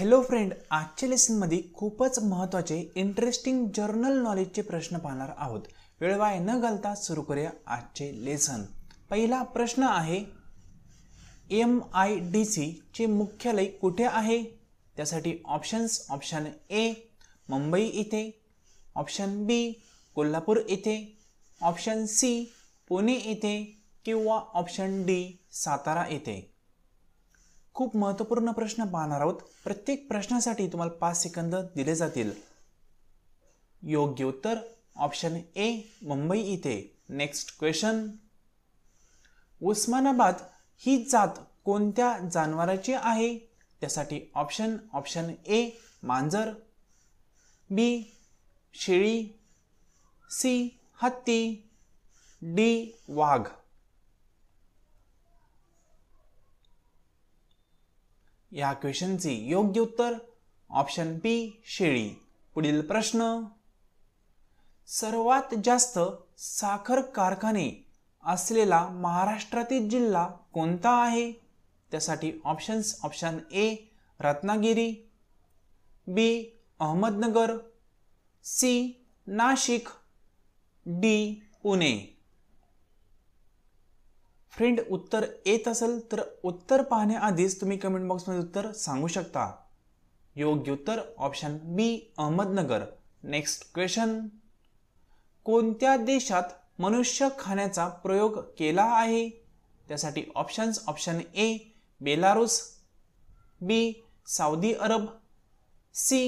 Hello friend, आजच्या लेसनमध्ये खूपच महत्त्वाचे इंटरेस्टिंग जर्नल नॉलेजचे प्रश्न पाहणार आहोत. वेळ वाया न घालता सुरू करूया आजचे लेसन. पहिला प्रश्न आहे, MIDC चे मुख्यालय कुठे आहे? त्यासाठी ऑप्शन्स: ऑप्शन ए मुंबई येथे, ऑप्शन बी कोल्हापूर येथे, ऑप्शन सी पुणे येथे किंवा ऑप्शन डी सातारा येथे. खूप महत्त्वपूर्ण प्रश्न पाहणार आहोत. प्रत्येक प्रश्नासाठी तुम्हाला 5 सेकंद दिले जातील. योग्य उत्तर ऑप्शन ए मुंबई येथे. नेक्स्ट क्वेश्चन, उस्मानाबाद ही जात कोणत्या जनावराची आहे? त्यासाठी ऑप्शन ए मांजर, बी शेळी, सी हत्ती, डी वाघ. या क्वेश्चनचे योग्य उत्तर ऑप्शन बी शेळी. पुढील प्रश्न, सर्वात जास्त साखर कारखाने असलेला महाराष्ट्रातील जिल्हा कोणता आहे? त्यासाठी option A Ratnagiri, B Ahmednagar, C Nashik, D Pune. Friend, उत्तर येत असेल तर उत्तर पाहण्याआधीच तुम्ही कमेंट बॉक्समध्ये उत्तर सांगू शकता. योग्य उत्तर option B Ahmednagar. Next question, कोणत्या देशात मनुष्य खाण्याचा प्रयोग केला आहे? त्यासाठी option A Belarus, B Saudi Arab, C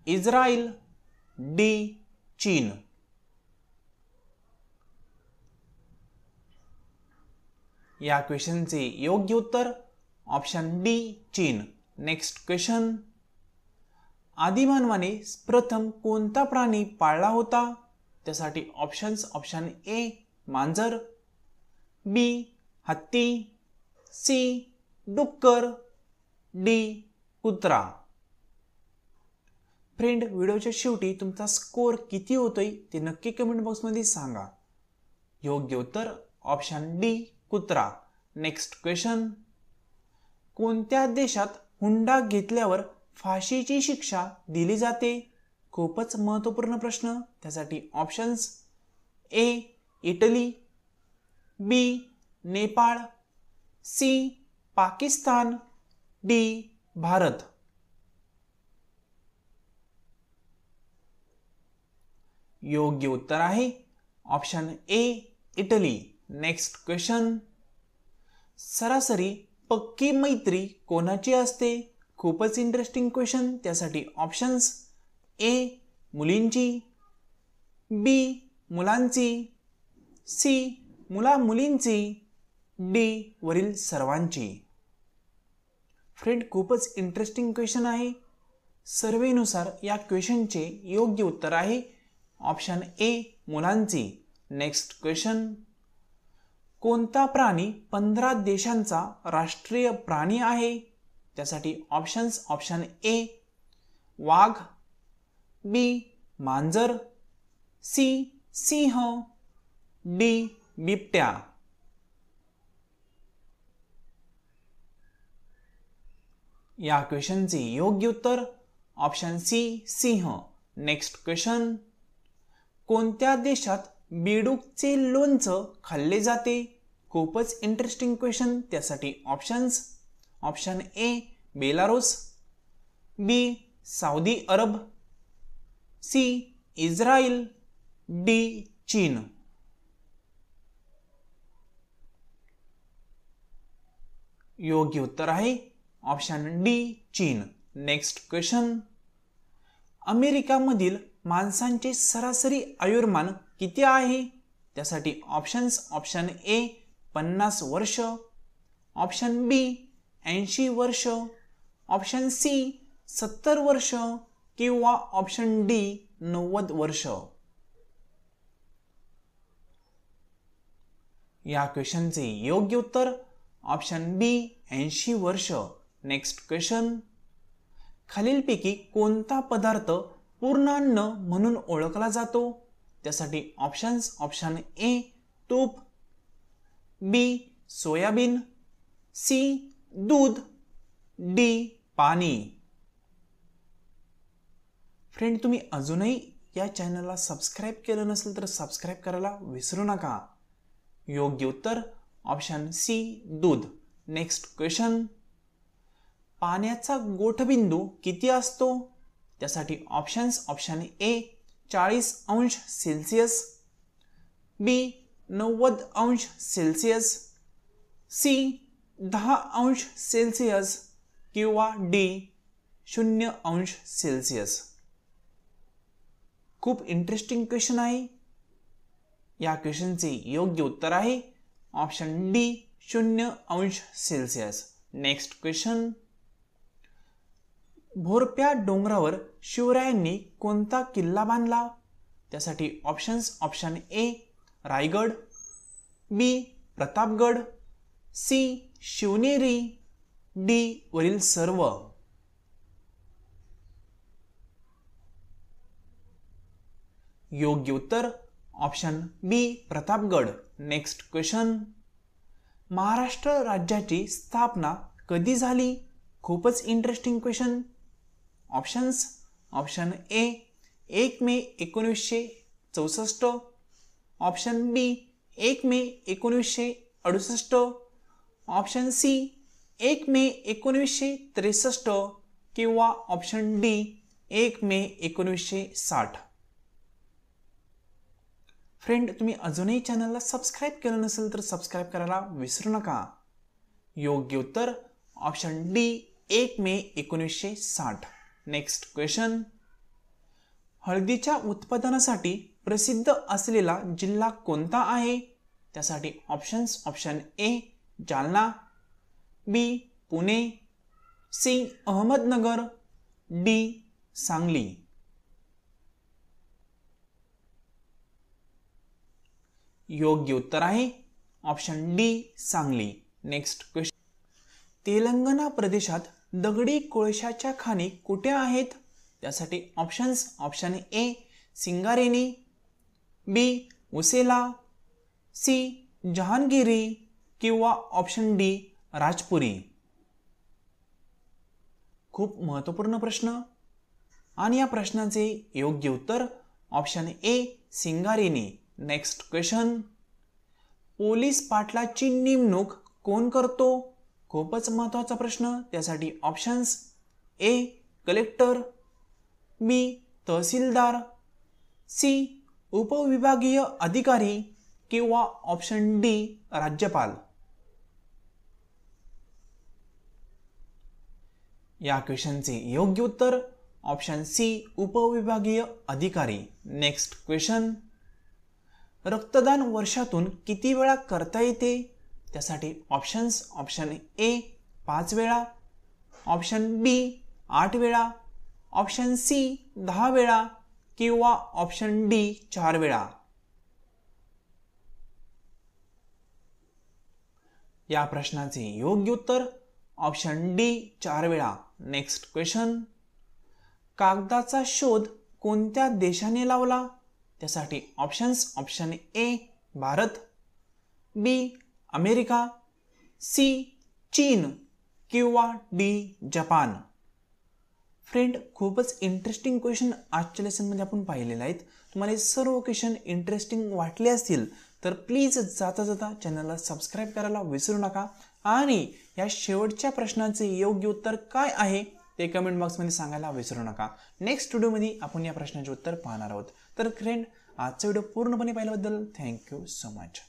Israel, D चीन. या क्वेश्चनचे योग्य उत्तर ऑप्शन डी चीन. नेक्स्ट क्वेश्चन, आदिमानवाने प्रथम कोणता प्राणी पाळला होता? त्यासाठी ऑप्शन ए मांजर, बी हत्ती, सी डुक्कर, डी कुत्रा. फ्रेंड, व्हिडिओच्या शेवटी तुमचा स्कोर किती होतोय ते नक्की कमेंट बॉक्समध्ये सांगा. योग्य उत्तर ऑप्शन डी कुत्रा. नेक्स्ट क्वेश्चन, कोणत्या देशात हुंडा घेतल्यावर फाशीची शिक्षा दिली जाते? खूपच महत्त्वपूर्ण प्रश्न. त्यासाठी options A Italy, B Nepal, C Pakistan, D Bharat. योग्य उत्तर आहे option A Italy. Next question, सरासरी पक्की मैत्री कोणाची असते? खूपच इंटरेस्टिंग क्वेश्चन. त्यासाठी ऑप्शन्स ए मुलींची, बी मुलांची, सी मुलींची, डी वरील सर्वांची. फ्रेंड, खूपच इंटरेस्टिंग क्वेश्चन आहे. सर्वेनुसार या क्वेश्चनचे योग्य उत्तर आहे ऑप्शन ए मुलांची. नेक्स्ट क्वेश्चन, कोणता प्राणी 15 देशांचा राष्ट्रीय प्राणी आहे? त्यासाठी ऑप्शन ए वाघ, बी मांजर, सी सिंह, डी बिबट्या. या क्वेश्चनचे योग्य उत्तर ऑप्शन सी सिंह. नेक्स्ट क्वेश्चन, कोणत्या देशात बेडूकचे लोणचं खाल्ले जाते? खूपच इंटरेस्टिंग क्वेश्चन. त्यासाठी option A Belarus, B Saudi Arab, C Israel, D चीन. योग्य उत्तर आहे ऑप्शन डी चीन. नेक्स्ट क्वेश्चन, अमेरिकामधील माणसांचे सरासरी आयुर्मान किती आहे? त्यासाठी ऑप्शन ए 50 वर्ष, ऑप्शन बी 80 वर्ष, ऑप्शन सी 70 वर्ष किंवा ऑप्शन डी 90 वर्ष. या क्वेश्चनचे योग्य उत्तर ऑप्शन बी 80 वर्ष. नेक्स्ट क्वेश्चन, खालीलपैकी कोणता पदार्थ पूर्णान्न म्हणून ओळखला जातो? त्यासाठी ऑप्शन ए तूप, बी सोयाबीन, सी दूध, डी पाणी. फ्रेंड, तुम्ही अजूनही या चॅनलला सबस्क्राईब केलं नसेल तर सबस्क्राईब करायला विसरू नका. योग्य उत्तर ऑप्शन सी दूध. Next question. पाण्याचा गोठबिंदू किती असतो? त्यासाठी ऑप्शन्स. ऑप्शन ए 40 अंश सेल्सिअस, बी 90 अंश सेल्सिअस, सी 10 अंश सेल्सिअस किंवा डी 0 अंश सेल्सिअस. खूप इंटरेस्टिंग क्वेश्चन आहे. या क्वेश्चनचे योग्य उत्तर आहे ऑप्शन डी 0 अंश सेल्सिअस. Next question. भोरप्या डोंगरावर शिवरायांनी कोणता किल्ला बांधला? त्यासाठी options. Option A Raigad, B Pratapgad, C Shivneri, D वरील सर्व. योग्य उत्तर option B Pratapgad. Next question. Maharashtra राज्याची स्थापना कधी झाली? खूपच interesting question. Options. Option A 1 May 1964, option B 1 May 1968, option C 1 May 1963 किंवा ऑप्शन डी 1 मे 1960. फ्रेंड, तुम्ही अजूनही चॅनलला सबस्क्राईब केलं नसेल तर सबस्क्राईब करायला विसरू नका. योग्य उत्तर option D 1 May 1960. Next question. हळदीच्या उत्पादनासाठी प्रसिद्ध असलेला जिल्हा कोणता आहे? त्यासाठी options. Option A Jalna, B Pune, C Ahmednagar, D Sangli. योग्य उत्तर आहे option D Sangli. Next question. Telangana प्रदेशात दगडी कोळशाच्या खाणी कुठे आहेत? त्यासाठी options. Option A Singareni, B उसेला, सी जहांगीरी किंवा ऑप्शन डी राजपुरी. खूप महत्त्वपूर्ण प्रश्न आणि या प्रश्नाचे योग्य उत्तर option A Singareni. Next question. Police पाटलाची नेमणूक कोण करतो? खूपच महत्त्वाचा प्रश्न. त्यासाठी options. A collector, B tehsildar, C उपविभागीय अधिकारी किंवा ऑप्शन डी राज्यपाल. या क्वेश्चनचे योग्य उत्तर ऑप्शन सी उपविभागीय अधिकारी. Next question. रक्तदान वर्षातून किती वेळा करता येते? त्यासाठी ऑप्शन्स. ऑप्शन ए 5 वेळा, ऑप्शन बी 8 वेळा, ऑप्शन सी 10 वेळा किंवा ऑप्शन डी 4 वेळा. या प्रश्नाचे योग्य उत्तर ऑप्शन डी 4 वेळा. Next question. कागदाचा शोध कोणत्या देशाने लावला? त्यासाठी options. Option A Bharat, B America, C चीन किंवा डी जपान. फ्रेंड, खूपच इंटरेस्टिंग क्वेश्चन आजच्या लेसनमध्ये आपण पाहिलेले आहेत. तुम्हाला हे सर्व क्वेश्चन इंटरेस्टिंग वाटले असतील तर प्लीज जाता जाता चॅनलला सबस्क्राईब करायला विसरू नका आणि या शेवटच्या प्रश्नाचे योग्य उत्तर काय आहे ते कमेंट बॉक्समध्ये सांगायला विसरू नका. नेक्स्ट व्हिडिओमध्ये आपण या प्रश्नाचे उत्तर पाहणार आहोत. तर फ्रेंड, आजचा व्हिडिओ पूर्णपणे पाहिल्याबद्दल थँक्यू सो मच.